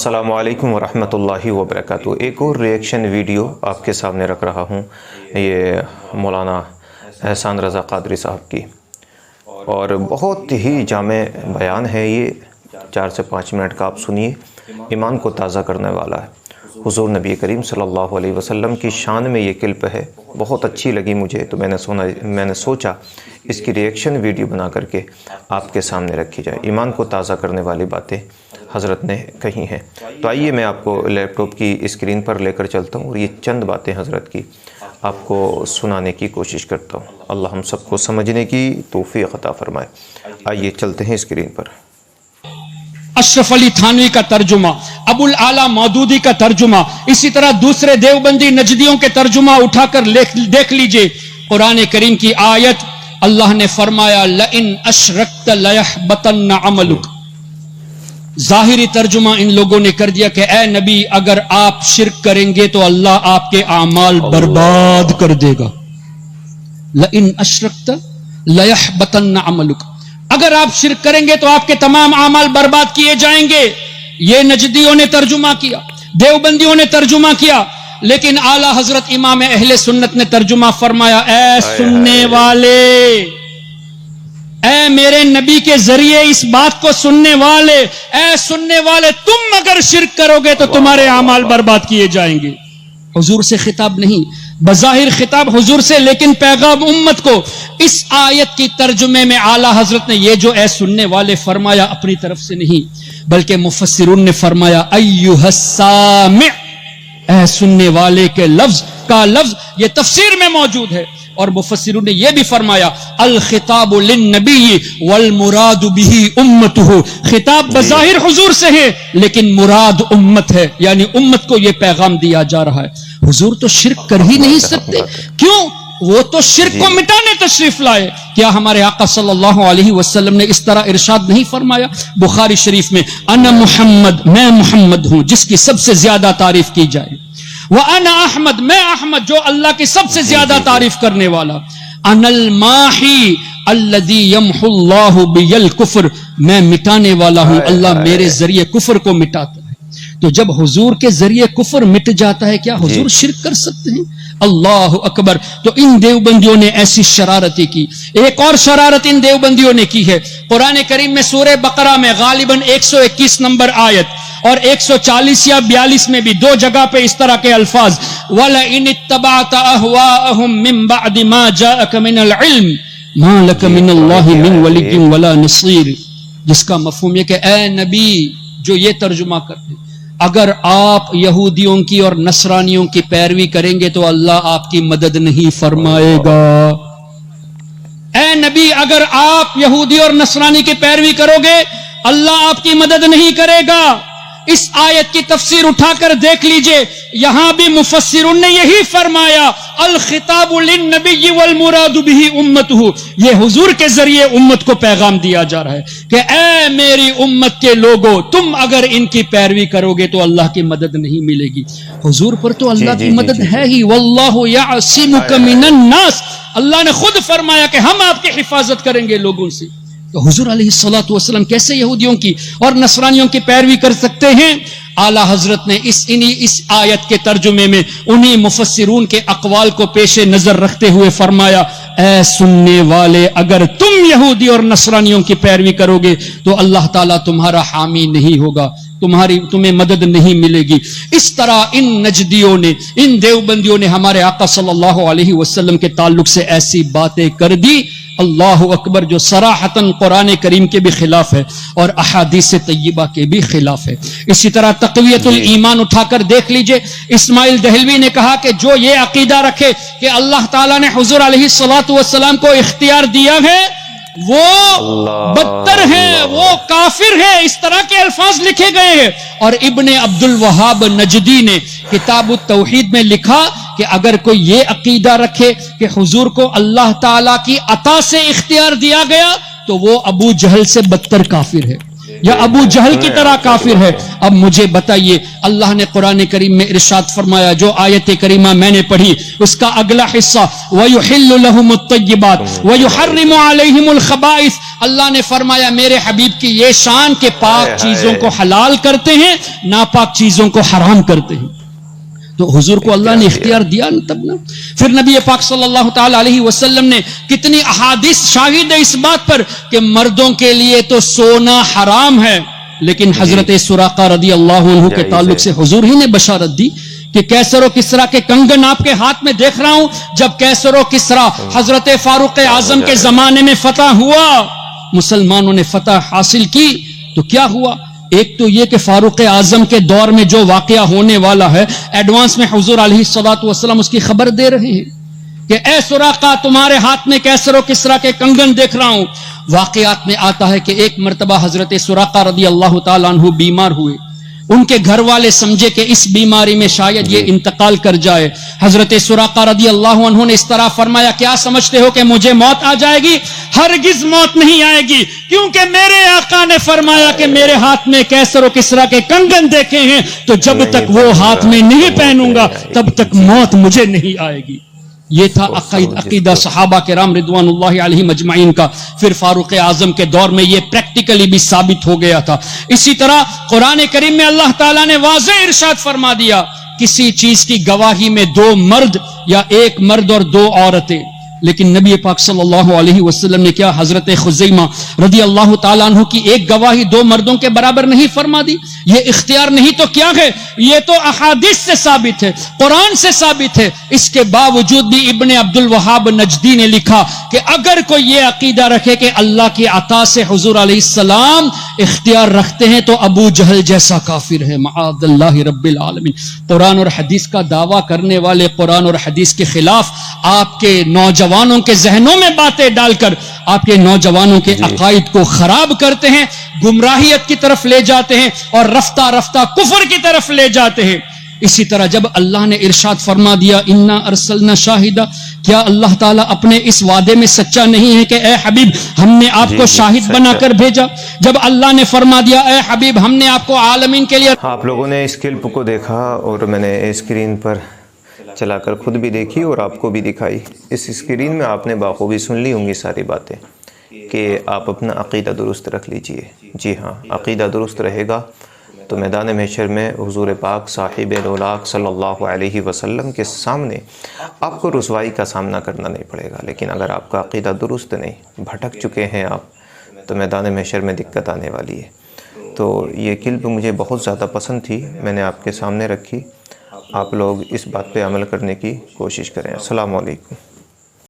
السلام علیکم ورحمۃ اللہ وبرکاتہ۔ ایک اور ریئیکشن ویڈیو آپ کے سامنے رکھ رہا ہوں، یہ مولانا احسان رضا قادری صاحب کی، اور بہت ہی جامع بیان ہے۔ یہ 4 سے 5 منٹ کا آپ سنیے، ایمان کو تازہ کرنے والا ہے۔ حضور نبی کریم صلی اللہ علیہ وسلم کی شان میں یہ کلپ ہے، بہت اچھی لگی مجھے، تو میں نے سوچا اس کی ریئیکشن ویڈیو بنا کر کے آپ کے سامنے رکھی جائے۔ ایمان کو تازہ کرنے والی باتیں حضرت نے کہی ہیں، تو آئیے میں آپ کو لیپ ٹاپ کی اسکرین پر لے کر چلتا ہوں اور یہ چند باتیں حضرت کی آپ کو سنانے کی کوشش کرتا ہوں۔ اللہ ہم سب کو سمجھنے کی توفیق عطا فرمائے۔ آئیے چلتے ہیں اسکرین پر۔ اشرف علی تھانوی کا ترجمہ، ابو الاعلی مودودی کا ترجمہ، اسی طرح دوسرے دیوبندی نجدیوں کے ترجمہ اٹھا کر دیکھ لیجئے۔ قرآن کریم کی آیت، اللہ نے فرمایا لئن اشرکت لیحبطن عملک۔ ظاہری ترجمہ ان لوگوں نے کر دیا کہ اے نبی اگر آپ شرک کریں گے تو اللہ آپ کے اعمال برباد کر دے گا۔ لئن اشرکت لیحبطن عملک، اگر آپ شرک کریں گے تو آپ کے تمام اعمال برباد کیے جائیں گے۔ یہ نجدیوں نے ترجمہ کیا، دیوبندیوں نے ترجمہ کیا، لیکن اعلی حضرت امام اہل سنت نے ترجمہ فرمایا اے سننے والے، اے میرے نبی کے ذریعے اس بات کو سننے والے، اے سننے والے، تم اگر شرک کرو گے تو تمہارے اعمال برباد کیے جائیں گے۔ حضور سے خطاب نہیں، بظاہر خطاب حضور سے، لیکن پیغام امت کو۔ اس آیت کی ترجمے میں اعلی حضرت نے یہ جو اے سننے والے فرمایا اپنی طرف سے نہیں، بلکہ مفسرون نے فرمایا ایھا السامع، اے سننے والے کے لفظ یہ تفسیر میں موجود ہے۔ اور مفسرون نے یہ بھی فرمایا الخطاب للنبی والمراد به امته، خطاب بظاہر حضور سے ہے لیکن مراد امت ہے، یعنی امت کو یہ پیغام دیا جا رہا ہے۔ حضور تو شرک کر ہی نہیں سکتے، کیوں؟ وہ تو شرک کو مٹانے تشریف لائے۔ کیا ہمارے آقا صلی اللہ علیہ وسلم نے اس طرح ارشاد نہیں فرمایا بخاری شریف میں، انا محمد، میں محمد ہوں جس کی سب سے زیادہ تعریف کی جائے، وَأَنَا أَحْمَدْ، میں احمد جو اللہ کی سب سے زیادہ تعریف کرنے والا، أَنَا الْمَاحِي الَّذِي يَمْحُ اللَّهُ بِيَ الْكُفْرِ، میں مٹانے والا ہوں، اللہ میرے ذریعے کفر کو مٹاتا ہے۔ تو جب حضور کے ذریعے کفر مٹ جاتا ہے، کیا حضور شرک کر سکتے ہیں؟ اللہ اکبر۔ تو ان دیوبندیوں نے ایسی شرارتی کی۔ ایک اور شرارت ان دیوبندیوں نے کی ہے، قرآن کریم میں سورہ بقرہ میں غالباً 121 نمبر آیت اور 140 یا 42 میں بھی 2 جگہ پہ اس طرح کے الفاظ، وَلَئِنِ اتَّبَعْتَ أَهْوَاءَهُم مِّن بَعْدِ مَا جَاءَكَ مِنَ الْعِلْمِ مَا لَكَ مِنَ اللَّهِ مِنْ وَلِيٍّ وَلَا نَصِيرٍ، جس کا مفہوم یہ کہ اے نبی جو یہ ترجمہ کرتے، اگر آپ یہودیوں کی اور نصرانیوں کی پیروی کریں گے تو اللہ آپ کی مدد نہیں فرمائے گا۔ اے نبی اگر آپ یہودی اور نصرانی کی پیروی کرو گے اللہ آپ کی مدد نہیں کرے گا۔ اس آیت کی تفسیر اٹھا کر دیکھ لیجئے، یہاں بھی مفسرون نے یہی فرمایا الخطاب للنبی والمراد به امته، یہ حضور کے ذریعے امت کو پیغام دیا جا رہا ہے کہ اے میری امت کے لوگوں، تم اگر ان کی پیروی کرو گے تو اللہ کی مدد نہیں ملے گی۔ حضور پر تو اللہ کی مدد ہے ہی، واللہ یعصمک من الناس، اللہ نے خود فرمایا کہ ہم آپ کی حفاظت کریں گے لوگوں سے۔ تو حضور علیہ الصلوۃ والسلام کیسے یہودیوں کی اور نصرانیوں کی پیروی کر سکتے ہیں؟ اعلی حضرت نے اس آیت کے ترجمے میں انہی مفسرون کے اقوال کو پیش نظر رکھتے ہوئے فرمایا اے سننے والے اگر تم یہودی اور نصرانیوں کی پیروی کرو گے تو اللہ تعالیٰ تمہارا حامی نہیں ہوگا، تمہیں مدد نہیں ملے گی۔ اس طرح ان نجدیوں نے، ان دیوبندیوں نے ہمارے آقا صلی اللہ علیہ وسلم کے تعلق سے ایسی باتیں کر دی، اللہ اکبر، جو صراحتاً قرآن کریم کے بھی خلاف ہے اور احادیث طیبہ کے بھی خلاف ہے۔ اسی طرح تقویت الایمان اٹھا کر دیکھ لیجئے، اسماعیل دہلوی نے کہا کہ جو یہ عقیدہ رکھے کہ اللہ تعالیٰ نے حضور علیہ الصلوۃ والسلام کو اختیار دیا ہے وہ بدتر ہے، وہ کافر ہے، اس طرح کے الفاظ لکھے گئے ہیں۔ اور ابن عبد الوہاب نجدی نے کتاب التوحید میں لکھا کہ اگر کوئی یہ عقیدہ رکھے کہ حضور کو اللہ تعالیٰ کی عطا سے اختیار دیا گیا تو وہ ابو جہل سے بدتر کافر ہے۔ یا ابو جہل کی طرح کافر ہے؟ اب مجھے بتائیے، اللہ نے قرآن کریم میں ارشاد فرمایا، جو آیت کریمہ میں نے پڑھی اس کا اگلا حصہ وَيُحِلُّ لَهُمُ الطَّيِّبَاتِ وَيُحَرِّمُ عَلَيْهِمُ الْخَبَائِثِ، اللہ نے فرمایا میرے حبیب کی یہ شان کہ پاک چیزوں کو حلال کرتے ہیں، ناپاک چیزوں کو حرام کرتے ہیں۔ تو حضور کو اللہ نے اختیار دیا نا تب نا۔ پھر نبی پاک صلی اللہ تعالی علیہ وسلم نے کتنی احادیث شاہد ہے اس بات پر کہ مردوں کے لیے تو سونا حرام ہے، لیکن حضرت سراقہ رضی اللہ عنہ کے تعلق سے حضور ہی نے بشارت دی کہ کیسر و کسرا کے کنگن آپ کے ہاتھ میں دیکھ رہا ہوں۔ جب کیسر و کسرا حضرت فاروق اعظم کے زمانے میں فتح ہوا، مسلمانوں نے فتح حاصل کی، تو کیا ہوا؟ ایک تو یہ کہ فاروق اعظم کے دور میں جو واقعہ ہونے والا ہے، ایڈوانس میں حضور علیہ الصلوۃ والسلام اس کی خبر دے رہے ہیں کہ اے سراقہ تمہارے ہاتھ میں کیسر و کسرا کے کنگن دیکھ رہا ہوں۔ واقعات میں آتا ہے کہ ایک مرتبہ حضرت سراقہ رضی اللہ تعالیٰ عنہ بیمار ہوئے، ان کے گھر والے سمجھے کہ اس بیماری میں شاید یہ انتقال کر جائے۔ حضرت سراقہ رضی اللہ عنہ نے اس طرح فرمایا، کیا سمجھتے ہو کہ مجھے موت آ جائے گی؟ ہرگز موت نہیں آئے گی، کیونکہ میرے آقا نے فرمایا کہ میرے ہاتھ میں کیسر و کسرا کے کنگن دیکھے ہیں، تو جب تک وہ ہاتھ میں نہیں پہنوں گا تب تک موت مجھے نہیں آئے گی۔ یہ تھا عقیدہ صحابہ کرام رضوان اللہ علیہم اجمعین کا۔ پھر فاروق اعظم کے دور میں یہ پریکٹیکلی بھی ثابت ہو گیا تھا۔ اسی طرح قرآن کریم میں اللہ تعالیٰ نے واضح ارشاد فرما دیا، کسی چیز کی گواہی میں 2 مرد یا 1 مرد اور 2 عورتیں، لیکن نبی پاک صلی اللہ علیہ وسلم نے کیا حضرت خزیمہ رضی اللہ تعالیٰ عنہ کی 1 گواہی 2 مردوں کے برابر نہیں فرما دی؟ یہ اختیار نہیں تو کیا ہے؟ یہ تو احادیث سے ثابت ہے، قرآن سے ثابت ہے۔ اس کے باوجود بھی ابن عبد الوہاب نجدی نے لکھا کہ اگر کوئی یہ عقیدہ رکھے کہ اللہ کی عطا سے حضور علیہ السلام اختیار رکھتے ہیں تو ابو جہل جیسا کافر ہے، معاذ اللہ رب العالمین۔ قرآن اور حدیث کا دعویٰ کرنے والے قرآن اور حدیث کے خلاف آپ کے نوجوانوں کے ذہنوں میں باتیں ڈال کر آپ کے نوجوانوں کے عقائد کو خراب کرتے ہیں، گمراہیت کی طرف لے جاتے ہیں اور رفتہ رفتہ کفر کی طرف لے جاتے ہیں۔ اسی طرح جب اللہ نے ارشاد فرما دیا انا ارسلنا شاہدہ، کیا اللہ تعالیٰ اپنے اس وعدے میں سچا نہیں ہے کہ اے حبیب ہم نے آپ کو شاہد بنا کر بھیجا؟ جب اللہ نے فرما دیا اے حبیب ہم نے آپ کو عالمین کے لیے، آپ لوگوں نے اس کلپ کو دیکھا اور میں نے اسکرین پر چلا کر خود بھی دیکھی اور آپ کو بھی دکھائی۔ اس اسکرین میں آپ نے بخوبی سن لی ہوں گی ساری باتیں کہ آپ اپنا عقیدہ درست رکھ لیجئے۔ جی ہاں، عقیدہ درست رہے گا تو میدان محشر میں حضور پاک صاحب الاولاق صلی اللہ علیہ وسلم کے سامنے آپ کو رسوائی کا سامنا کرنا نہیں پڑے گا۔ لیکن اگر آپ کا عقیدہ درست نہیں، بھٹک چکے ہیں آپ، تو میدان محشر میں دقت آنے والی ہے۔ تو یہ کلپ مجھے بہت زیادہ پسند تھی، میں نے آپ کے سامنے رکھی۔ آپ لوگ اس بات پہ عمل کرنے کی کوشش کریں۔ السلام علیکم۔